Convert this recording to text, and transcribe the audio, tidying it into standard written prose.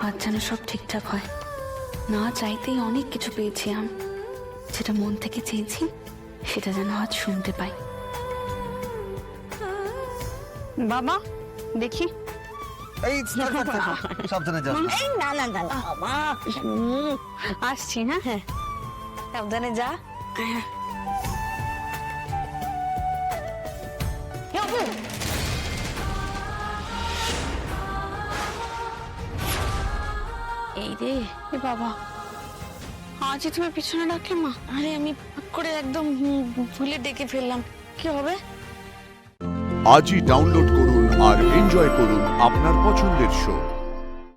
আজ যেন সব ঠিকঠাক হয়। না চাইতেই অনেক কিছু পেয়েছি আমি, যেটা মন থেকে চেয়েছি সেটা যেন আজ শুনতে পাই। বাবা দেখি, এই সাবধানে যাস। এই না না না না বাবা। আসছি। হ্যাঁ, সাবধানে যা। এই রে, এ বাবা, আজই তুমি পিছনে ডাকলে মা? আরে আমি করে একদম ভুলে ডেকে ফেললাম, কি হবে? আজই ডাউনলোড করুন আর এনজয় করুন আপনার পছন্দের শো।